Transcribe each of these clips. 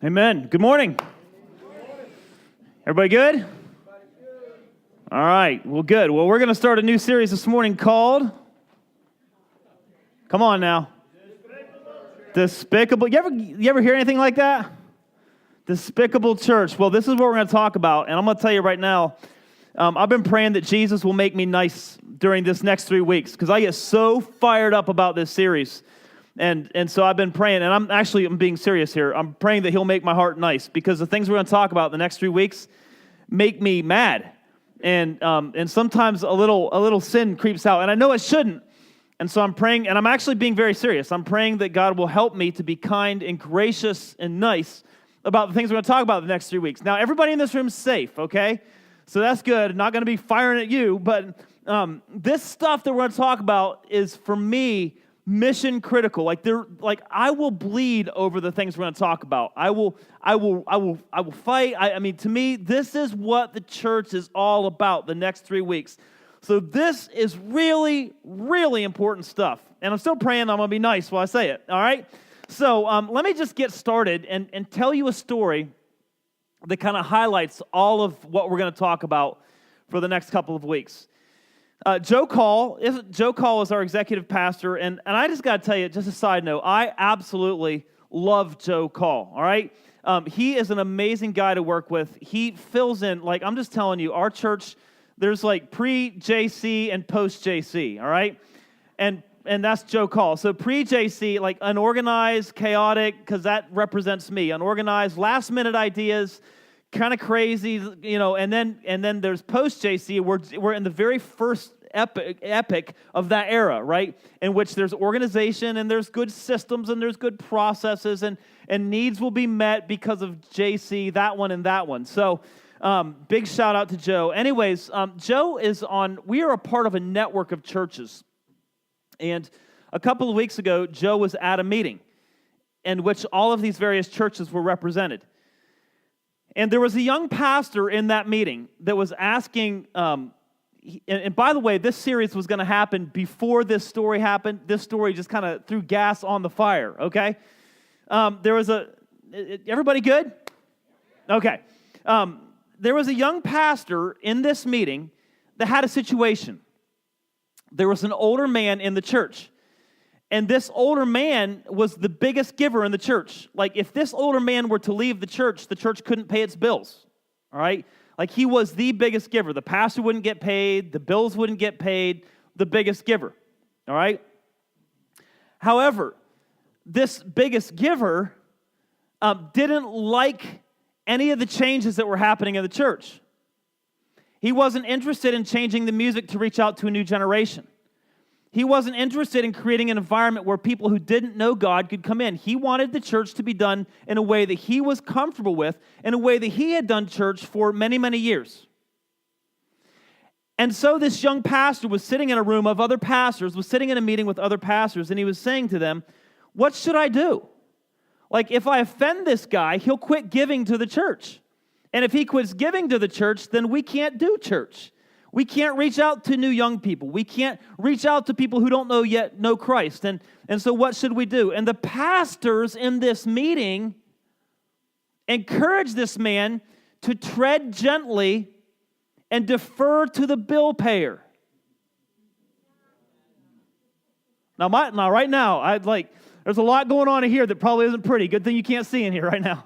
Amen. Good morning. Everybody good? All right. Well, good. Well, we're going to start a new series this morning called, come on now, Despicable. You ever hear anything like that? Despicable church. Well, this is what we're going to talk about, and I'm going to tell you right now, I've been praying that Jesus will make me nice during this next 3 weeks because I get so fired up about this series. And so I've been praying, and I'm being serious here. I'm praying that he'll make my heart nice because the things we're going to talk about the next 3 weeks make me mad. And sometimes a little sin creeps out, and I know it shouldn't. And so I'm praying, and I'm actually being very serious. I'm praying that God will help me to be kind and gracious and nice about the things we're going to talk about the next 3 weeks. Now, everybody in this room is safe, okay? So that's good. Not going to be firing at you, but this stuff that we're going to talk about is, for me, mission critical. Like I will bleed over the things we're going to talk about. I will fight. I mean, to me, this is what the church is all about the next 3 weeks. So this is really, really important stuff. And I'm still praying I'm going to be nice while I say it, all right? So let me just get started and tell you a story that kind of highlights all of what we're going to talk about for the next couple of weeks. Joe Call is our executive pastor, and I just got to tell you, just a side note, I absolutely love Joe Call, all right? He is an amazing guy to work with. He fills in, like, I'm just telling you, our church, there's like pre-JC and post-JC, all right? And that's Joe Call. So pre-JC, like unorganized, chaotic, because that represents me, unorganized, last-minute ideas, kind of crazy, you know, and then there's post-JC. We're in the very first epic of that era, right? In which there's organization and there's good systems and there's good processes and needs will be met because of JC, that one and that one. So big shout out to Joe. Anyways, we are a part of a network of churches. And a couple of weeks ago, Joe was at a meeting in which all of these various churches were represented. And there was a young pastor in that meeting that was asking, and by the way, this series was going to happen before this story happened. This story just kind of threw gas on the fire, okay? Everybody good? Okay. There was a young pastor in this meeting that had a situation. There was an older man in the church. And this older man was the biggest giver in the church. Like, if this older man were to leave the church couldn't pay its bills, all right? Like, he was the biggest giver. The pastor wouldn't get paid. The bills wouldn't get paid. The biggest giver, all right? However, this biggest giver didn't like any of the changes that were happening in the church. He wasn't interested in changing the music to reach out to a new generation. He wasn't interested in creating an environment where people who didn't know God could come in. He wanted the church to be done in a way that he was comfortable with, in a way that he had done church for many, many years. And so this young pastor was sitting in a room of other pastors, was sitting in a meeting with other pastors, and he was saying to them, what should I do? Like, if I offend this guy, he'll quit giving to the church. And if he quits giving to the church, then we can't do church. We can't reach out to new young people. We can't reach out to people who don't know Christ. And so what should we do? And the pastors in this meeting encouraged this man to tread gently and defer to the bill payer. Now right now, there's a lot going on in here that probably isn't pretty. Good thing you can't see in here right now.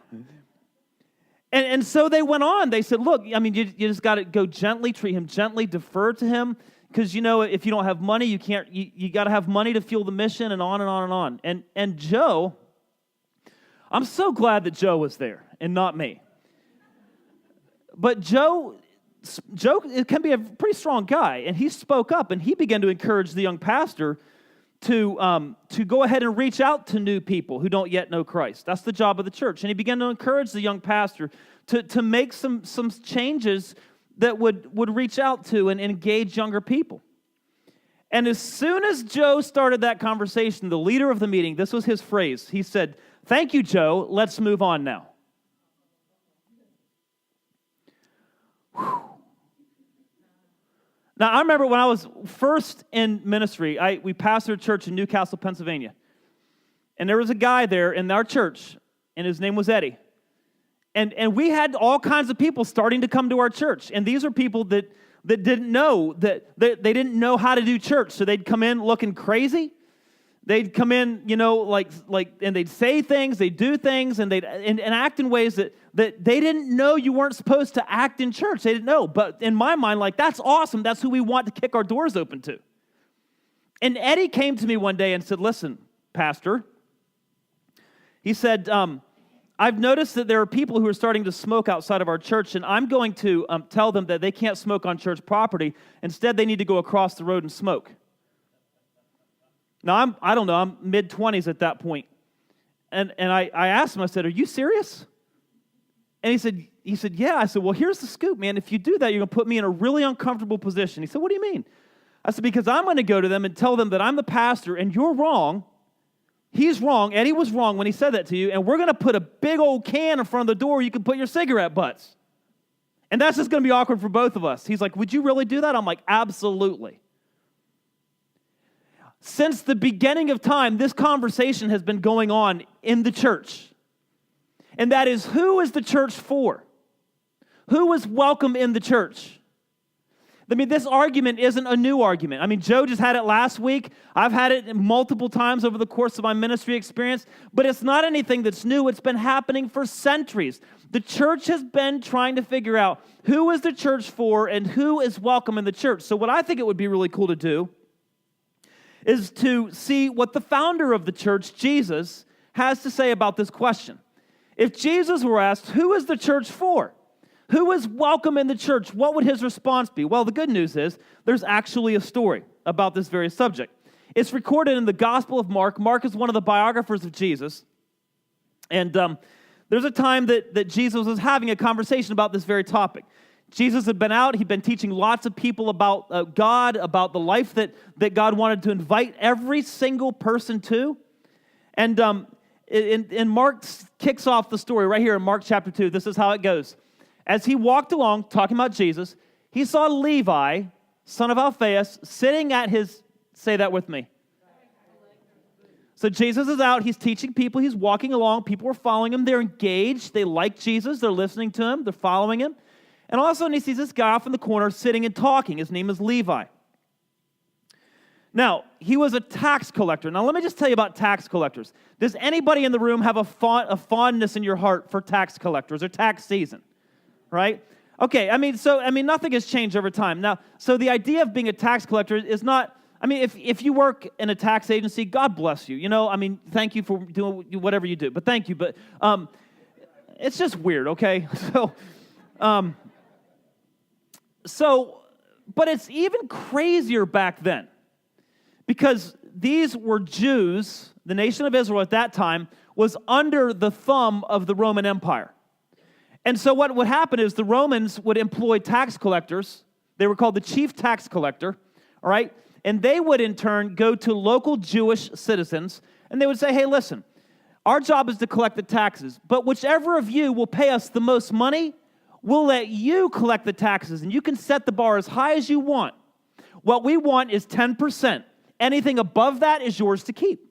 And so they went on. They said, look, I mean, you just got to go gently, treat him gently, defer to him. Because, you know, if you don't have money, you got to have money to fuel the mission, and on and on and on. And Joe, I'm so glad that Joe was there and not me. But Joe can be a pretty strong guy. And he spoke up, and he began to encourage the young pastor to go ahead and reach out to new people who don't yet know Christ. That's the job of the church. And he began to encourage the young pastor to make some changes that would reach out to and engage younger people. And as soon as Joe started that conversation, the leader of the meeting, this was his phrase. He said, "Thank you, Joe. Let's move on now." Whew. Now, I remember when I was first in ministry, we pastored a church in Newcastle, Pennsylvania. And there was a guy there in our church, and his name was Eddie. And we had all kinds of people starting to come to our church. And these are people that didn't know, that they didn't know how to do church. So they'd come in looking crazy. They'd come in, and they'd say things, they'd do things, and they'd act in ways that they didn't know you weren't supposed to act in church. They didn't know. But in my mind, that's awesome. That's who we want to kick our doors open to. And Eddie came to me one day and said, listen, Pastor, he said, I've noticed that there are people who are starting to smoke outside of our church, and I'm going to tell them that they can't smoke on church property. Instead, they need to go across the road and smoke. Now, I don't know, I'm mid-20s at that point. And I asked him, I said, are you serious? And he said, yeah. I said, well, here's the scoop, man. If you do that, you're going to put me in a really uncomfortable position. He said, what do you mean? I said, because I'm going to go to them and tell them that I'm the pastor and you're wrong. He's wrong. Eddie was wrong when he said that to you. And we're going to put a big old can in front of the door you can put your cigarette butts. And that's just going to be awkward for both of us. He's like, would you really do that? I'm like, absolutely. Since the beginning of time, this conversation has been going on in the church. And that is, who is the church for? Who is welcome in the church? I mean, this argument isn't a new argument. I mean, Joe just had it last week. I've had it multiple times over the course of my ministry experience, but it's not anything that's new. It's been happening for centuries. The church has been trying to figure out who is the church for and who is welcome in the church. So what I think it would be really cool to do is to see what the founder of the church, Jesus, has to say about this question. If Jesus were asked, who is the church for? Who is welcome in the church? What would his response be? Well, the good news is there's actually a story about this very subject. It's recorded in the Gospel of Mark. Mark is one of the biographers of Jesus. And there's a time that Jesus was having a conversation about this very topic. Jesus had been out. He'd been teaching lots of people about God, about the life that God wanted to invite every single person to. And Mark kicks off the story right here in Mark chapter 2. This is how it goes. As he walked along, talking about Jesus, he saw Levi, son of Alphaeus, sitting at his, say that with me. So Jesus is out, he's teaching people, he's walking along, people are following him, they're engaged, they like Jesus, they're listening to him, they're following him. And all of a sudden he sees this guy off in the corner sitting and talking. His name is Levi. Now, he was a tax collector. Now, let me just tell you about tax collectors. Does anybody in the room have a fondness in your heart for tax collectors or tax season? Right? Okay, nothing has changed over time. Now, so the idea of being a tax collector is not, if you work in a tax agency, God bless you. Thank you for doing whatever you do, but thank you. But it's just weird, okay? But it's even crazier back then because these were Jews. The nation of Israel at that time was under the thumb of the Roman Empire. And so what would happen is the Romans would employ tax collectors. They were called the chief tax collector, all right? And they would in turn go to local Jewish citizens, and they would say, hey, listen, our job is to collect the taxes, but whichever of you will pay us the most money, we'll let you collect the taxes, and you can set the bar as high as you want. What we want is 10%. Anything above that is yours to keep.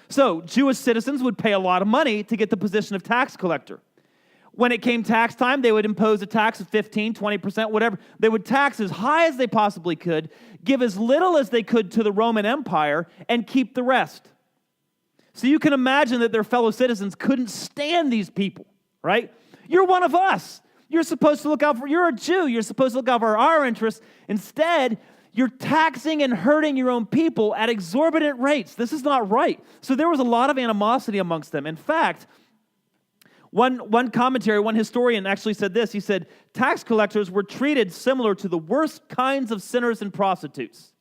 So Jewish citizens would pay a lot of money to get the position of tax collector. When it came tax time, they would impose a tax of 15, 20%, whatever. They would tax as high as they possibly could, give as little as they could to the Roman Empire, and keep the rest. So you can imagine that their fellow citizens couldn't stand these people, right? You're one of us. You're supposed to look out for, you're a Jew. You're supposed to look out for our interests. Instead, you're taxing and hurting your own people at exorbitant rates. This is not right. So there was a lot of animosity amongst them. In fact, one commentary, one historian actually said this. He said, tax collectors were treated similar to the worst kinds of sinners and prostitutes.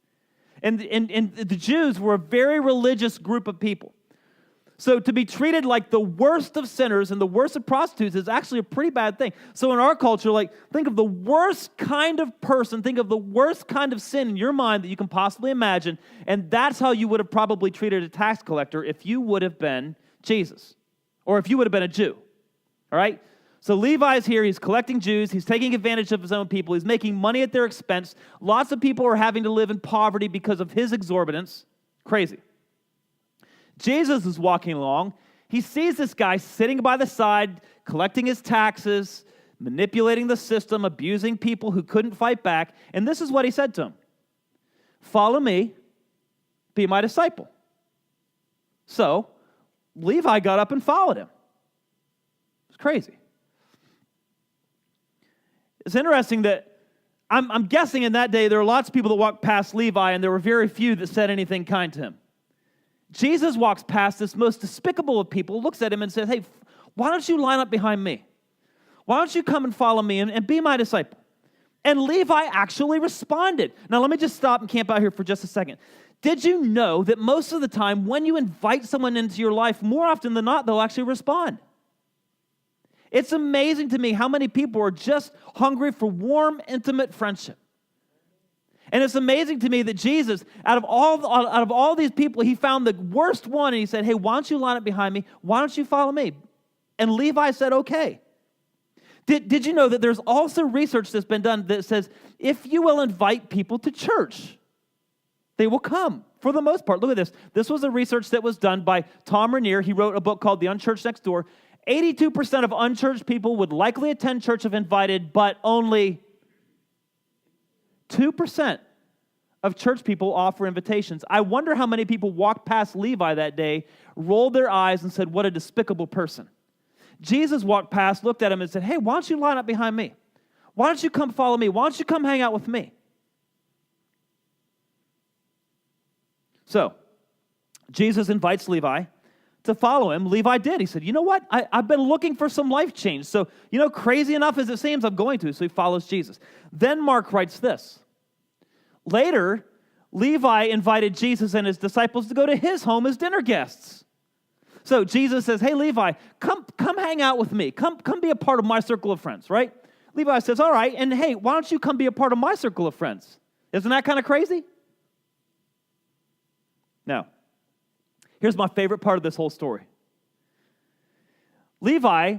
And the Jews were a very religious group of people. So to be treated like the worst of sinners and the worst of prostitutes is actually a pretty bad thing. So in our culture, think of the worst kind of person, think of the worst kind of sin in your mind that you can possibly imagine, and that's how you would have probably treated a tax collector if you would have been Jesus, or if you would have been a Jew. All right? So Levi's here. He's collecting Jews. He's taking advantage of his own people. He's making money at their expense. Lots of people are having to live in poverty because of his exorbitance. Crazy. Jesus is walking along. He sees this guy sitting by the side, collecting his taxes, manipulating the system, abusing people who couldn't fight back. And this is what he said to him: follow me, be my disciple. So Levi got up and followed him. It's crazy. It's interesting that I'm guessing in that day there were lots of people that walked past Levi, and there were very few that said anything kind to him. Jesus walks past this most despicable of people, looks at him and says, hey, why don't you line up behind me? Why don't you come and follow me and be my disciple? And Levi actually responded. Now let me just stop and camp out here for just a second. Did you know that most of the time when you invite someone into your life, more often than not, they'll actually respond? It's amazing to me how many people are just hungry for warm, intimate friendship. And it's amazing to me that Jesus, out of all these people, he found the worst one, and he said, hey, why don't you line up behind me? Why don't you follow me? And Levi said, okay. Did you know that there's also research that's been done that says if you will invite people to church, they will come for the most part? Look at this. This was a research that was done by Tom Rainier. He wrote a book called The Unchurched Next Door. 82% of unchurched people would likely attend church if invited, but only 2% of church people offer invitations. I wonder how many people walked past Levi that day, rolled their eyes, and said, what a despicable person. Jesus walked past, looked at him, and said, hey, why don't you line up behind me? Why don't you come follow me? Why don't you come hang out with me? So, Jesus invites Levi to follow him. Levi did. He said, you know what? I've been looking for some life change. So, crazy enough as it seems, I'm going to. So he follows Jesus. Then Mark writes this. Later, Levi invited Jesus and his disciples to go to his home as dinner guests. So Jesus says, hey, Levi, come hang out with me. Come be a part of my circle of friends, right? Levi says, all right, and hey, why don't you come be a part of my circle of friends? Isn't that kind of crazy? Now, here's my favorite part of this whole story. Levi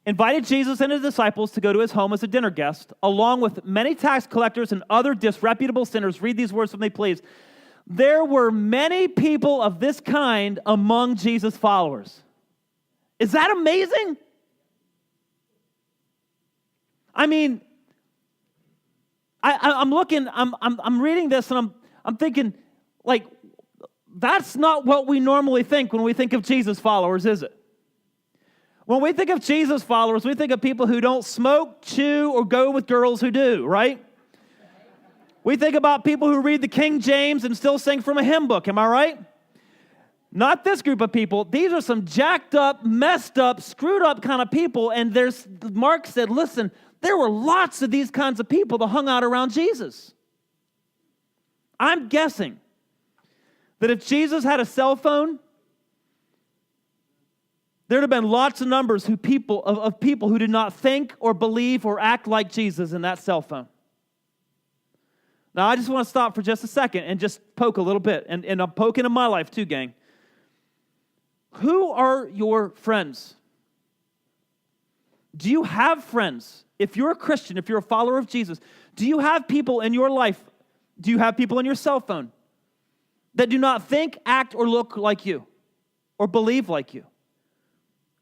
invited Jesus and his disciples to go to his home as a dinner guest, along with many tax collectors and other disreputable sinners. Read these words with me, please. There were many people of this kind among Jesus' followers. Is that amazing? I mean, I'm looking, I'm reading this, and I'm thinking, like, that's not what we normally think when we think of Jesus followers, is it? When we think of Jesus followers, we think of people who don't smoke, chew, or go with girls who do, right? We think about people who read the King James and still sing from a hymn book, am I right? Not this group of people. These are some jacked up, messed up, screwed up kind of people, and Mark said, listen, there were lots of these kinds of people that hung out around Jesus. I'm guessing that if Jesus had a cell phone, there'd have been lots of numbers of people who did not think or believe or act like Jesus in that cell phone. Now, I just want to stop for just a second and just poke a little bit. And I'm poking in my life too, gang. Who are your friends? Do you have friends? If you're a Christian, if you're a follower of Jesus, do you have people in your life? Do you have people in your cell phone that do not think, act, or look like you or believe like you?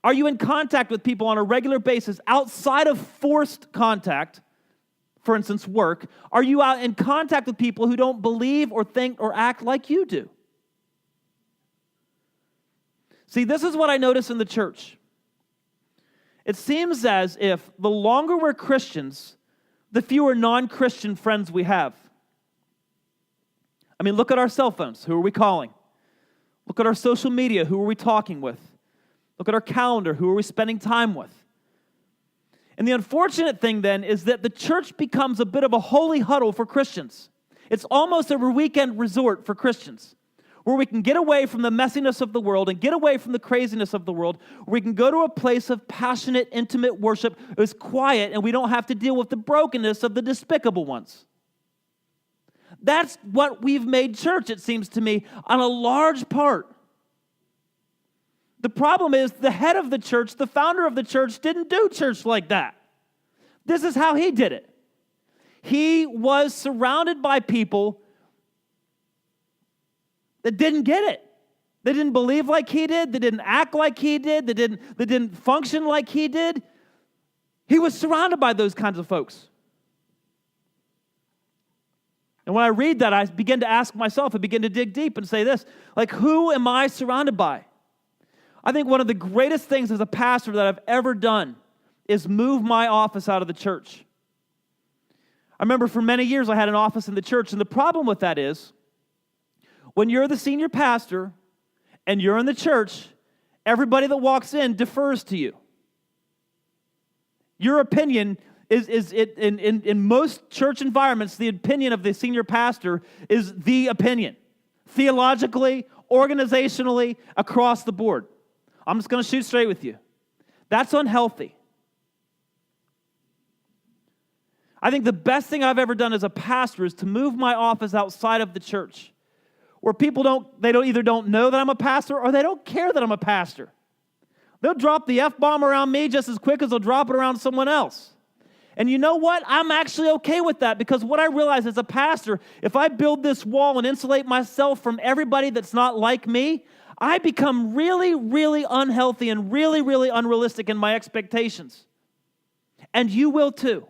Are you in contact with people on a regular basis outside of forced contact? For instance, work. Are you out in contact with people who don't believe or think or act like you do? See, this is what I notice in the church. It seems as if the longer we're Christians, the fewer non-Christian friends we have. I mean, look at our cell phones. Who are we calling? Look at our social media. Who are we talking with? Look at our calendar. Who are we spending time with? And the unfortunate thing then is that the church becomes a bit of a holy huddle for Christians. It's almost a weekend resort for Christians, where we can get away from the messiness of the world and get away from the craziness of the world, where we can go to a place of passionate, intimate worship. It's quiet, and we don't have to deal with the brokenness of the despicable ones. That's what we've made church, it seems to me, on a large part. The problem is the head of the church, the founder of the church, didn't do church like that. This is how he did it. He was surrounded by people that didn't get it. They didn't believe like he did. They didn't act like he did. They didn't function like he did. He was surrounded by those kinds of folks. And when I read that, I begin to ask myself, I begin to dig deep and say this, like, who am I surrounded by? I think one of the greatest things as a pastor that I've ever done is move my office out of the church. I remember for many years I had an office in the church, and the problem with that is when you're the senior pastor and you're in the church, everybody that walks in defers to you. Your opinion is in most church environments, the opinion of the senior pastor is the opinion, theologically, organizationally, across the board. I'm just going to shoot straight with you. That's unhealthy. I think the best thing I've ever done as a pastor is to move my office outside of the church, where people either don't know that I'm a pastor or they don't care that I'm a pastor. They'll drop the F-bomb around me just as quick as they'll drop it around someone else. And you know what? I'm actually okay with that, because what I realize as a pastor, if I build this wall and insulate myself from everybody that's not like me, I become really, really unhealthy and really, really unrealistic in my expectations. And you will too.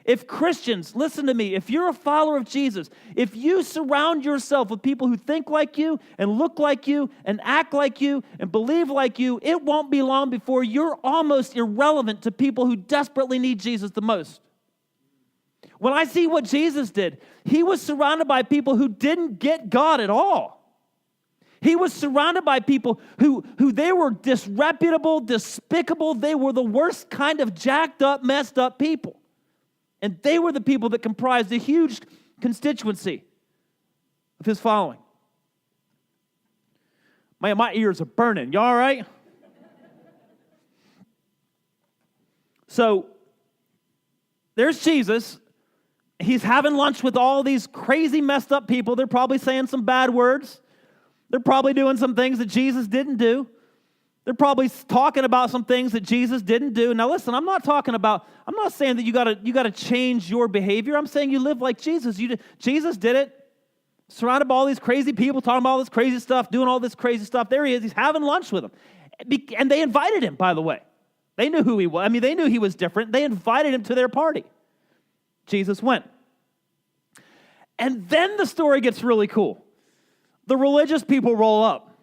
If Christians, listen to me, if you're a follower of Jesus, if you surround yourself with people who think like you and look like you and act like you and believe like you, it won't be long before you're almost irrelevant to people who desperately need Jesus the most. When I see what Jesus did, he was surrounded by people who didn't get God at all. He was surrounded by people who they were disreputable, despicable. They were the worst kind of jacked up, messed up people. And they were the people that comprised a huge constituency of his following. My ears are burning. You all right? So, there's Jesus. He's having lunch with all these crazy, messed up people. They're probably saying some bad words. They're probably doing some things that Jesus didn't do. They're probably talking about some things that Jesus didn't do. Now listen, I'm not saying that you gotta change your behavior. I'm saying you live like Jesus. Jesus did it. Surrounded by all these crazy people, talking about all this crazy stuff, doing all this crazy stuff. There he is. He's having lunch with them. And they invited him, by the way. They knew who he was. I mean, they knew he was different. They invited him to their party. Jesus went. And then the story gets really cool. The religious people roll up.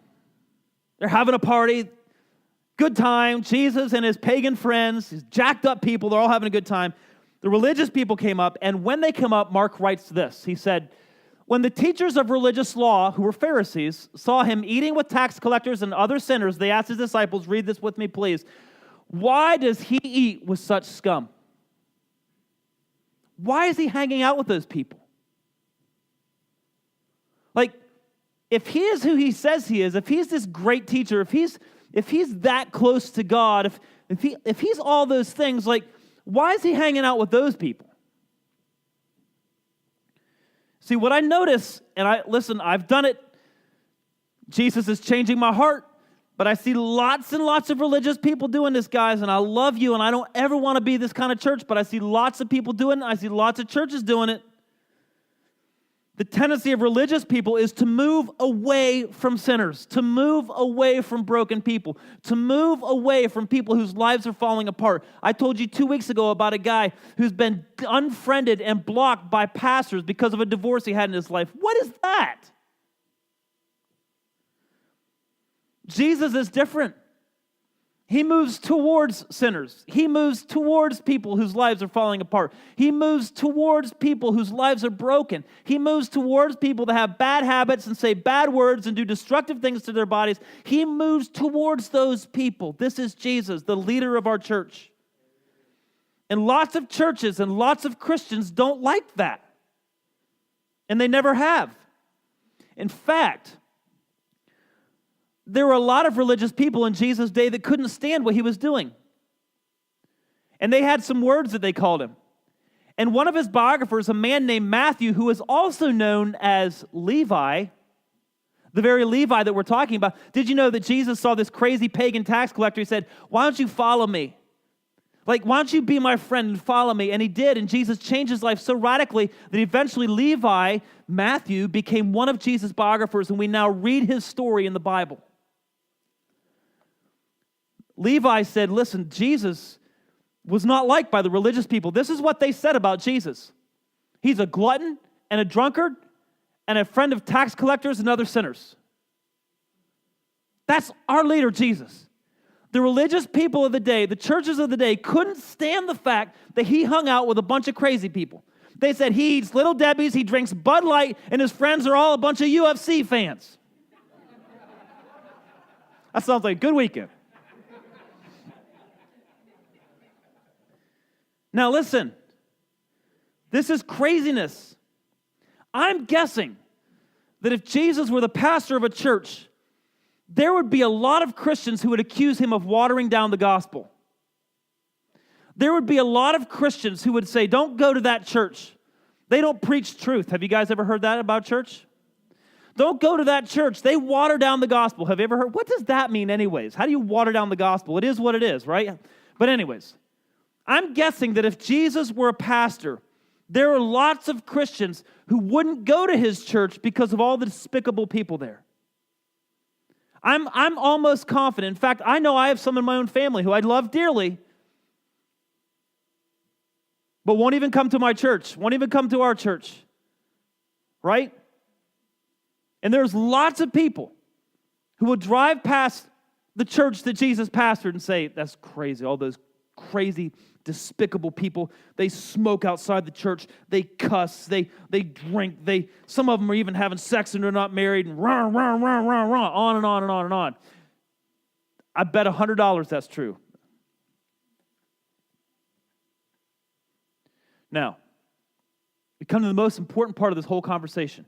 They're having a party. Good time. Jesus and his pagan friends, his jacked up people, they're all having a good time. The religious people came up, and when they come up, Mark writes this. He said, when the teachers of religious law, who were Pharisees, saw him eating with tax collectors and other sinners, they asked his disciples, read this with me, please. Why does he eat with such scum? Why is he hanging out with those people? Like, if he is who he says he is, if he's this great teacher, if he's that close to God, if he's all those things, like, why is he hanging out with those people? See, what I notice, and I've done it. Jesus is changing my heart, but I see lots and lots of religious people doing this, guys, and I love you, and I don't ever want to be this kind of church, but I see lots of people doing it. I see lots of churches doing it. The tendency of religious people is to move away from sinners, to move away from broken people, to move away from people whose lives are falling apart. I told you 2 weeks ago about a guy who's been unfriended and blocked by pastors because of a divorce he had in his life. What is that? Jesus is different. He moves towards sinners. He moves towards people whose lives are falling apart. He moves towards people whose lives are broken. He moves towards people that have bad habits and say bad words and do destructive things to their bodies. He moves towards those people. This is Jesus, the leader of our church. And lots of churches and lots of Christians don't like that. And they never have. In fact, there were a lot of religious people in Jesus' day that couldn't stand what he was doing. And they had some words that they called him. And one of his biographers, a man named Matthew, who is also known as Levi, the very Levi that we're talking about, did you know that Jesus saw this crazy pagan tax collector? He said, why don't you follow me? Like, why don't you be my friend and follow me? And he did, and Jesus changed his life so radically that eventually Levi, Matthew, became one of Jesus' biographers, and we now read his story in the Bible. Levi said, listen, Jesus was not liked by the religious people. This is what they said about Jesus. He's a glutton and a drunkard and a friend of tax collectors and other sinners. That's our leader, Jesus. The religious people of the day, the churches of the day, couldn't stand the fact that he hung out with a bunch of crazy people. They said he eats Little Debbie's, he drinks Bud Light, and his friends are all a bunch of UFC fans. That sounds like a good weekend. Now listen, this is craziness. I'm guessing that if Jesus were the pastor of a church, there would be a lot of Christians who would accuse him of watering down the gospel. There would be a lot of Christians who would say, don't go to that church. They don't preach truth. Have you guys ever heard that about church? Don't go to that church. They water down the gospel. Have you ever heard? What does that mean anyways? How do you water down the gospel? It is what it is, right? But anyways, I'm guessing that if Jesus were a pastor, there are lots of Christians who wouldn't go to his church because of all the despicable people there. I'm almost confident. In fact, I know I have some in my own family who I love dearly, but won't even come to my church, won't even come to our church, right? And there's lots of people who will drive past the church that Jesus pastored and say, that's crazy, all those crazy, despicable people. They smoke outside the church. They cuss. They drink. Some of them are even having sex and they're not married. And on and on and on and on. I bet $100 that's true. Now, we come to the most important part of this whole conversation.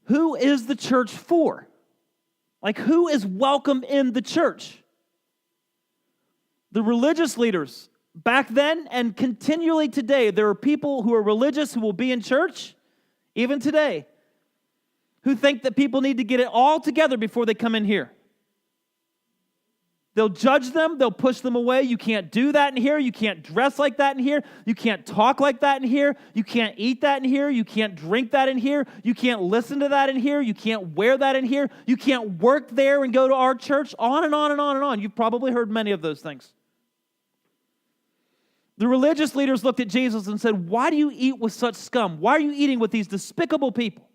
Who is the church for? Like, who is welcome in the church? The religious leaders back then and continually today, there are people who are religious who will be in church, even today, who think that people need to get it all together before they come in here. They'll judge them. They'll push them away. You can't do that in here. You can't dress like that in here. You can't talk like that in here. You can't eat that in here. You can't drink that in here. You can't listen to that in here. You can't wear that in here. You can't work there and go to our church. On and on and on and on. You've probably heard many of those things. The religious leaders looked at Jesus and said, why do you eat with such scum? Why are you eating with these despicable people?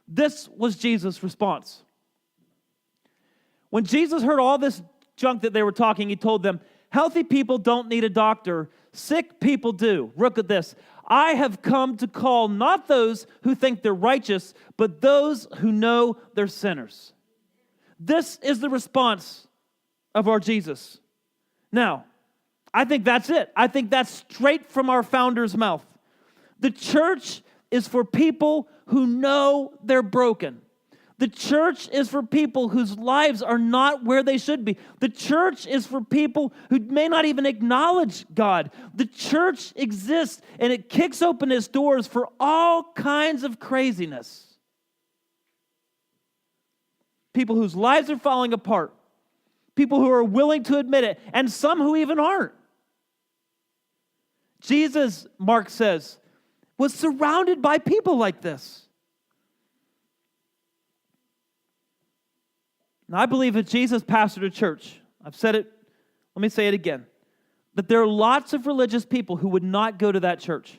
This was Jesus' response. When Jesus heard all this junk that they were talking, he told them, healthy people don't need a doctor, sick people do. Look at this. I have come to call not those who think they're righteous, but those who know they're sinners. This is the response of our Jesus. Now, I think that's it. I think that's straight from our founder's mouth. The church is for people who know they're broken. The church is for people whose lives are not where they should be. The church is for people who may not even acknowledge God. The church exists and it kicks open its doors for all kinds of craziness. People whose lives are falling apart. People who are willing to admit it, and some who even aren't. Jesus, Mark says, was surrounded by people like this. Now, I believe that Jesus pastored a church. I've said it, let me say it again. That there are lots of religious people who would not go to that church.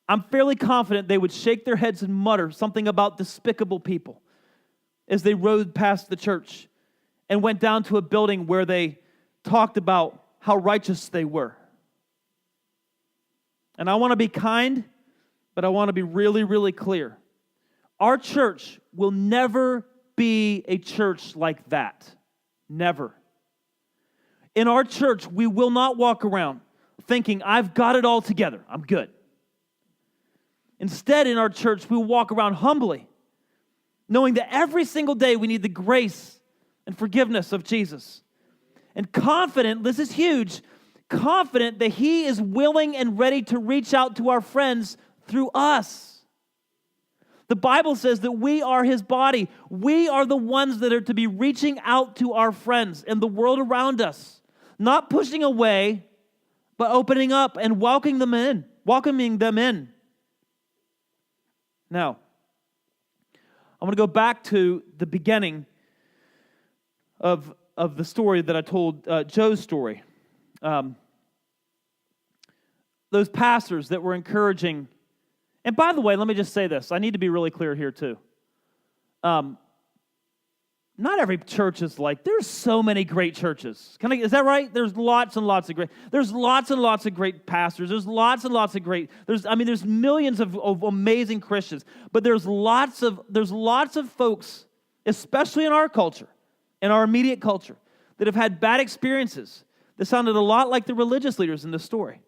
I'm fairly confident they would shake their heads and mutter something about despicable people as they rode past the church and went down to a building where they talked about how righteous they were. And I want to be kind, but I want to be really, really clear. Our church will never be a church like that. Never. In our church, we will not walk around thinking, I've got it all together. I'm good. Instead, in our church, we will walk around humbly, knowing that every single day we need the grace and forgiveness of Jesus. And confident, this is huge, confident that He is willing and ready to reach out to our friends through us. The Bible says that we are His body. We are the ones that are to be reaching out to our friends and the world around us. Not pushing away, but opening up and welcoming them in. Now, I'm going to go back to the beginning of the story that I told, Joe's story. Those pastors that were encouraging, and by the way, let me just say this. I need to be really clear here too. Not every church is like, there's so many great churches. Is that right? There's lots and lots of great pastors. There's lots and lots of there's millions of amazing Christians. But there's lots of folks, especially in our culture, in our immediate culture, that have had bad experiences that sounded a lot like the religious leaders in this story.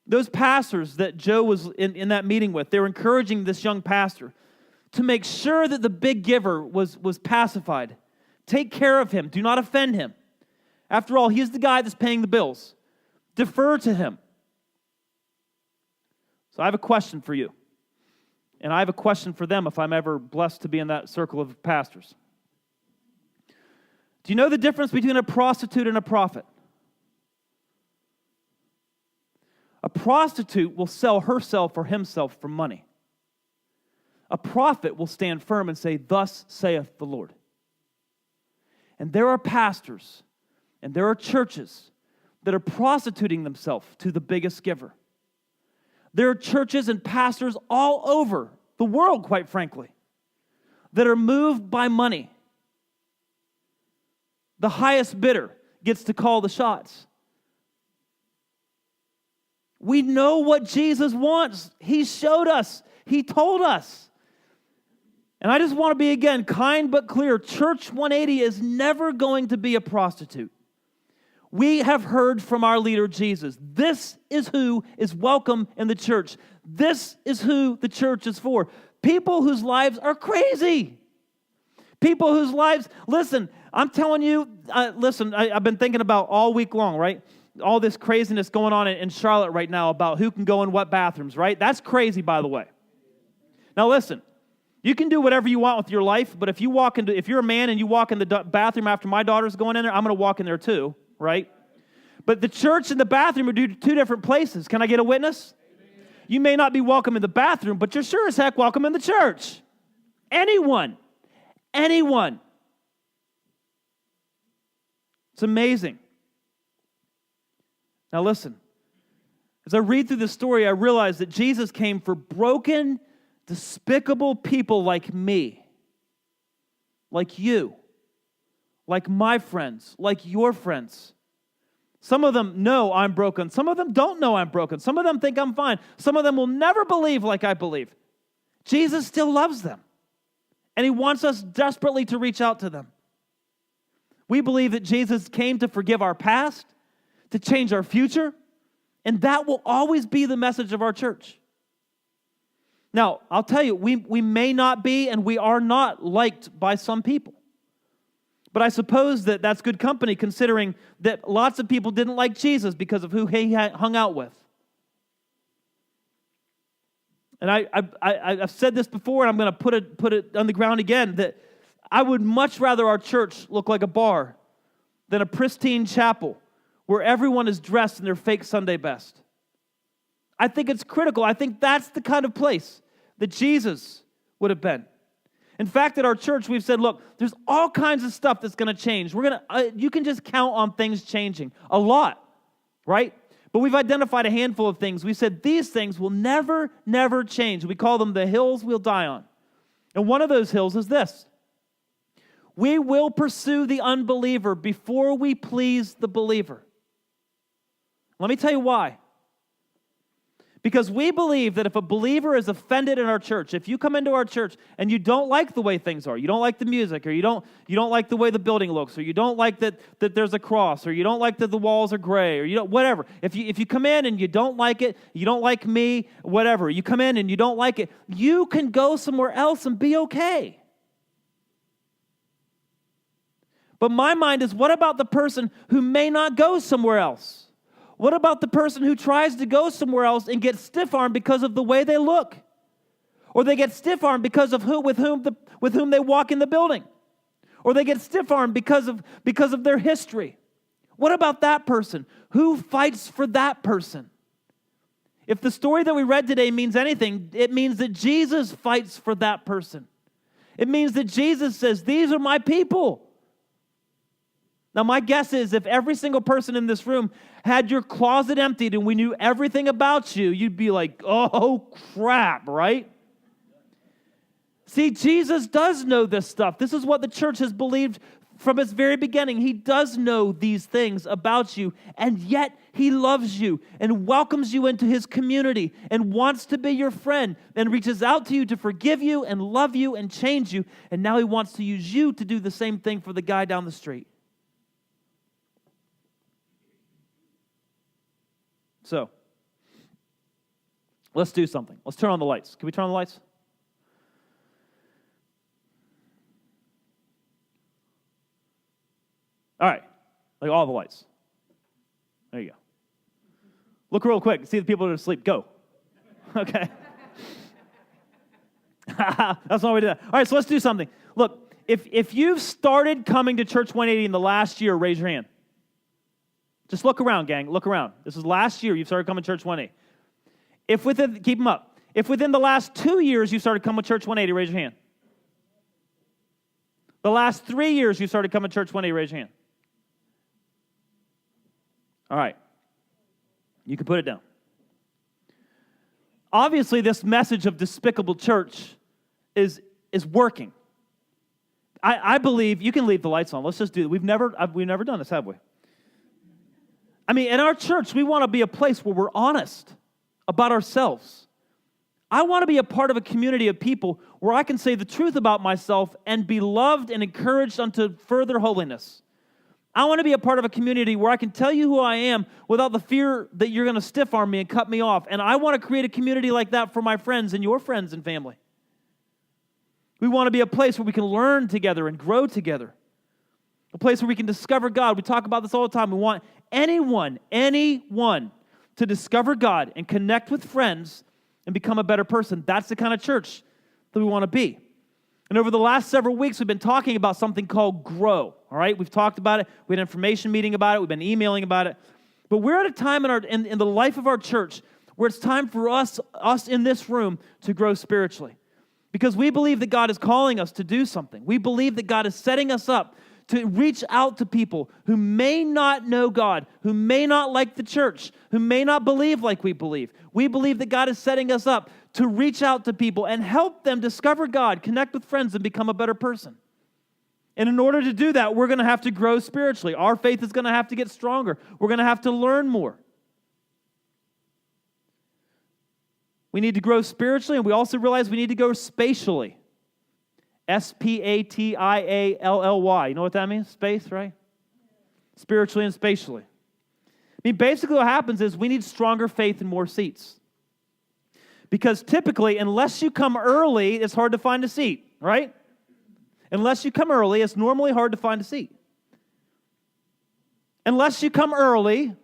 Those pastors that Joe was in that meeting with, they were encouraging this young pastor to make sure that the big giver was pacified. Take care of him. Do not offend him. After all, he's the guy that's paying the bills. Defer to him. So I have a question for you. And I have a question for them if I'm ever blessed to be in that circle of pastors. Do you know the difference between a prostitute and a prophet? A prostitute will sell herself or himself for money. A prophet will stand firm and say, "Thus saith the Lord." And there are pastors and there are churches that are prostituting themselves to the biggest giver. There are churches and pastors all over the world, quite frankly, that are moved by money. The highest bidder gets to call the shots. We know what Jesus wants. He showed us. He told us. And I just want to be, again, kind but clear. Church 180 is never going to be a prostitute. We have heard from our leader, Jesus. This is who is welcome in the church. This is who the church is for. People whose lives are crazy. People whose lives, listen, I'm telling you, I've been thinking about all week long, right? All this craziness going on in Charlotte right now about who can go in what bathrooms, right? That's crazy, by the way. Now listen, you can do whatever you want with your life, but if you're a man and you walk in the bathroom after my daughter's going in there, I'm going to walk in there too, right? But the church and the bathroom are two different places. Can I get a witness? Amen. You may not be welcome in the bathroom, but you're sure as heck welcome in the church. Anyone. It's amazing. Now listen, as I read through this story, I realize that Jesus came for broken, despicable people like me, like you, like my friends, like your friends. Some of them know I'm broken. Some of them don't know I'm broken. Some of them think I'm fine. Some of them will never believe like I believe. Jesus still loves them, and He wants us desperately to reach out to them. We believe that Jesus came to forgive our past, to change our future, and that will always be the message of our church. Now, I'll tell you, we may not be and we are not liked by some people. But I suppose that that's good company, considering that lots of people didn't like Jesus because of who He hung out with. And I've said this before, and I'm going to put it on the ground again, that I would much rather our church look like a bar than a pristine chapel where everyone is dressed in their fake Sunday best. I think it's critical. I think that's the kind of place that Jesus would have been. In fact, at our church, we've said, look, there's all kinds of stuff that's going to change. You can just count on things changing a lot, right? But we've identified a handful of things. We said these things will never, never change. We call them the hills we'll die on. And one of those hills is this. We will pursue the unbeliever before we please the believer. Let me tell you why. Because we believe that if a believer is offended in our church, if you come into our church and you don't like the way things are, you don't like the music, or you don't like the way the building looks, or you don't like that there's a cross, or you don't like that the walls are gray, or whatever. If you come in and you don't like it, you don't like me, whatever. You come in and you don't like it, you can go somewhere else and be okay. But my mind is, what about the person who may not go somewhere else? What about the person who tries to go somewhere else and gets stiff-armed because of the way they look? Or they get stiff-armed because of with whom they walk in the building? Or they get stiff-armed because of their history. What about that person? Who fights for that person? If the story that we read today means anything, it means that Jesus fights for that person. It means that Jesus says, these are my people. Now, my guess is if every single person in this room had your closet emptied and we knew everything about you, you'd be like, oh, crap, right? See, Jesus does know this stuff. This is what the church has believed from its very beginning. He does know these things about you, and yet he loves you and welcomes you into his community and wants to be your friend and reaches out to you to forgive you and love you and change you. And now he wants to use you to do the same thing for the guy down the street. So, let's do something. Let's turn on the lights. Can we turn on the lights? All right, like all the lights. There you go. Look real quick. See the people that are asleep. Go. Okay. That's all we did. All right, so let's do something. Look, if you've started coming to Church 180 in the last year, raise your hand. Just look around, gang. Look around. This is last year you've started coming to Church 180. Keep them up. If within the last 2 years you started coming to Church 180, raise your hand. The last 3 years you started coming to Church 180, raise your hand. All right. You can put it down. Obviously, this message of Despicable Church is working. I believe you can leave the lights on. Let's just do it. We've never done this, have we? I mean, in our church, we want to be a place where we're honest about ourselves. I want to be a part of a community of people where I can say the truth about myself and be loved and encouraged unto further holiness. I want to be a part of a community where I can tell you who I am without the fear that you're going to stiff-arm me and cut me off. And I want to create a community like that for my friends and your friends and family. We want to be a place where we can learn together and grow together. A place where we can discover God. We talk about this all the time. We want anyone to discover God and connect with friends and become a better person. That's the kind of church that we want to be. And over the last several weeks, we've been talking about something called grow. All right, we've talked about it. We had an information meeting about it. We've been emailing about it. But we're at a time in the life of our church where it's time for us in this room to grow spiritually. Because we believe that God is calling us to do something. We believe that God is setting us up to reach out to people who may not know God, who may not like the church, who may not believe like we believe. We believe that God is setting us up to reach out to people and help them discover God, connect with friends, and become a better person. And in order to do that, we're going to have to grow spiritually. Our faith is going to have to get stronger. We're going to have to learn more. We need to grow spiritually, and we also realize we need to grow spatially. Spatially. You know what that means? Space, right? Spiritually and spatially. I mean, basically what happens is we need stronger faith and more seats. Because typically, unless you come early, it's hard to find a seat, right? Unless you come early, it's normally hard to find a seat. Unless you come early,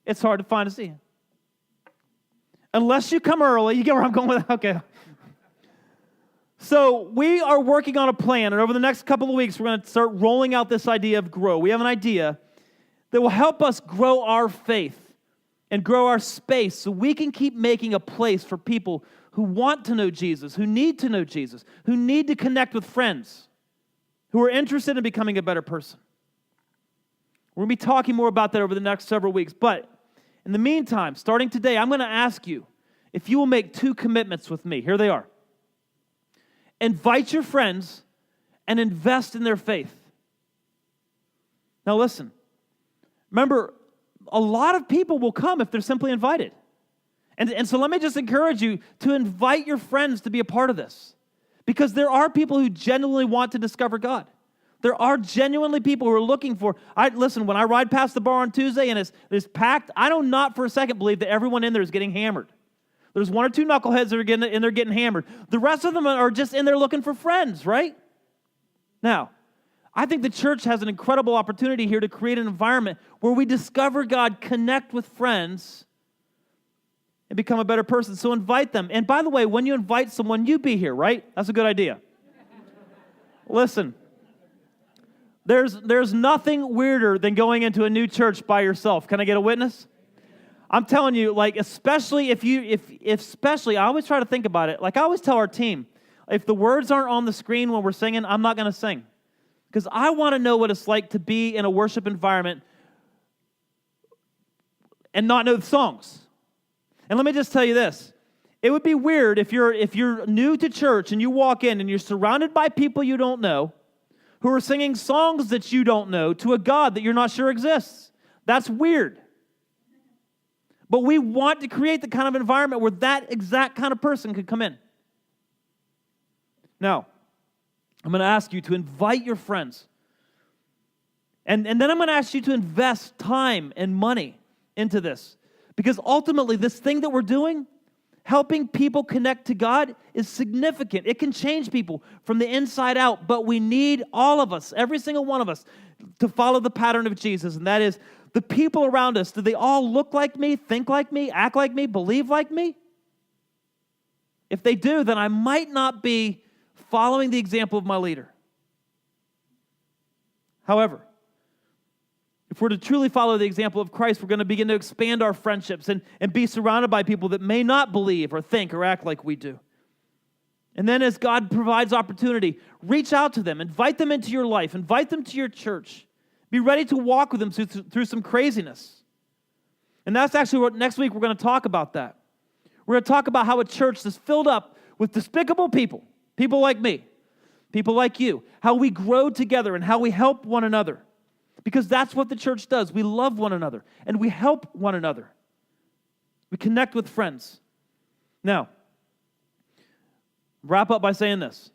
it's hard to find a seat. Unless you come early, you get where I'm going with that? Okay. So we are working on a plan, and over the next couple of weeks, we're going to start rolling out this idea of grow. We have an idea that will help us grow our faith and grow our space so we can keep making a place for people who want to know Jesus, who need to know Jesus, who need to connect with friends, who are interested in becoming a better person. We're going to be talking more about that over the next several weeks. But in the meantime, starting today, I'm going to ask you if you will make 2 commitments with me. Here they are. Invite your friends and invest in their faith. Now listen, remember, a lot of people will come if they're simply invited. And so let me just encourage you to invite your friends to be a part of this. Because there are people who genuinely want to discover God. There are genuinely people who are looking for, listen, when I ride past the bar on Tuesday and it's packed, I do not for a second believe that everyone in there is getting hammered. There's 1 or 2 knuckleheads that are in there getting hammered. The rest of them are just in there looking for friends, right? Now, I think the church has an incredible opportunity here to create an environment where we discover God, connect with friends, and become a better person. So invite them. And by the way, when you invite someone, you be here, right? That's a good idea. Listen, There's nothing weirder than going into a new church by yourself. Can I get a witness? I'm telling you, like, especially especially, I always try to think about it. Like, I always tell our team, if the words aren't on the screen when we're singing, I'm not going to sing. Because I want to know what it's like to be in a worship environment and not know the songs. And let me just tell you this. It would be weird if you're new to church and you walk in and you're surrounded by people you don't know who are singing songs that you don't know to a God that you're not sure exists. That's weird. But we want to create the kind of environment where that exact kind of person could come in. Now, I'm going to ask you to invite your friends. And then I'm going to ask you to invest time and money into this. Because ultimately, this thing that we're doing, helping people connect to God, is significant. It can change people from the inside out, but we need all of us, every single one of us, to follow the pattern of Jesus, and that is the people around us. Do they all look like me, think like me, act like me, believe like me? If they do, then I might not be following the example of my leader. However, if we're to truly follow the example of Christ, we're going to begin to expand our friendships and be surrounded by people that may not believe or think or act like we do. And then as God provides opportunity, reach out to them, invite them into your life, invite them to your church. Be ready to walk with them through some craziness. And that's actually what next week we're going to talk about that. We're going to talk about how a church is filled up with despicable people, people like me, people like you, how we grow together and how we help one another. Because that's what the church does. We love one another, and we help one another. We connect with friends. Now, wrap up by saying this.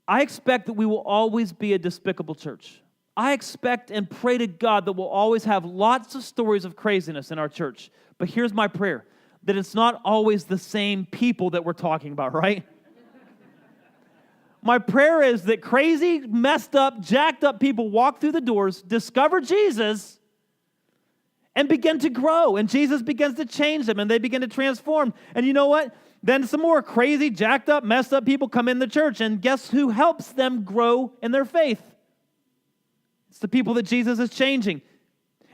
I expect that we will always be a despicable church. I expect and pray to God that we'll always have lots of stories of craziness in our church. But here's my prayer, that it's not always the same people that we're talking about, right? My prayer is that crazy, messed up, jacked up people walk through the doors, discover Jesus, and begin to grow. And Jesus begins to change them, and they begin to transform. And you know what? Then some more crazy, jacked up, messed up people come in the church, and guess who helps them grow in their faith? It's the people that Jesus is changing.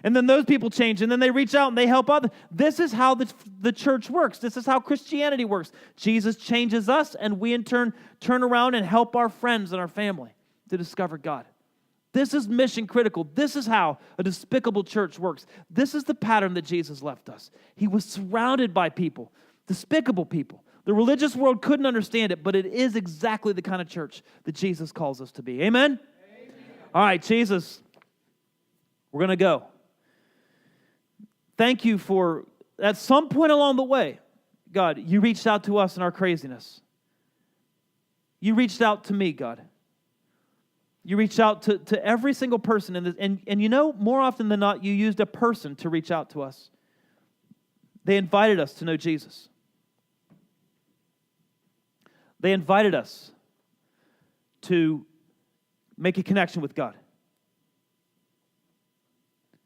And then those people change, and then they reach out and they help others. This is how the church works. This is how Christianity works. Jesus changes us, and we in turn turn around and help our friends and our family to discover God. This is mission critical. This is how a despicable church works. This is the pattern that Jesus left us. He was surrounded by people, despicable people. The religious world couldn't understand it, but it is exactly the kind of church that Jesus calls us to be. Amen? Amen. All right, Jesus, we're going to go. Thank you for, at some point along the way, God, you reached out to us in our craziness. You reached out to me, God. You reached out to every single person in this, and you know, more often than not, you used a person to reach out to us. They invited us to know Jesus. They invited us to make a connection with God.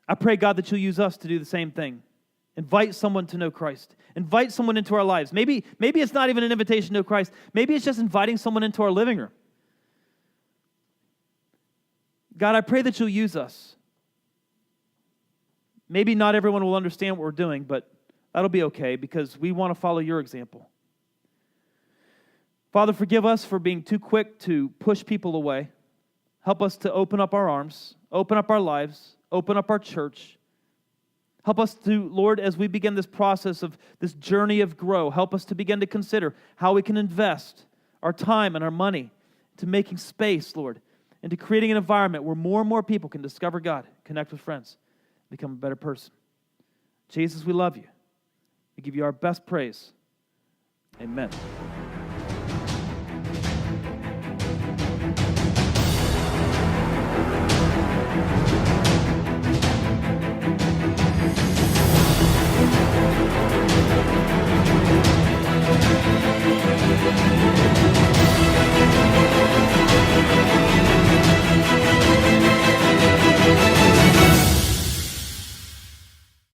I pray, God, that you'll use us to do the same thing. Invite someone to know Christ. Invite someone into our lives. Maybe it's not even an invitation to know Christ. Maybe it's just inviting someone into our living room. God, I pray that you'll use us. Maybe not everyone will understand what we're doing, but that'll be okay because we want to follow your example. Father, forgive us for being too quick to push people away. Help us to open up our arms, open up our lives, open up our church. Help us to, Lord, as we begin this process of this journey of grow, help us to begin to consider how we can invest our time and our money to making space, Lord, into creating an environment where more and more people can discover God, connect with friends, become a better person. Jesus, we love you. We give you our best praise. Amen.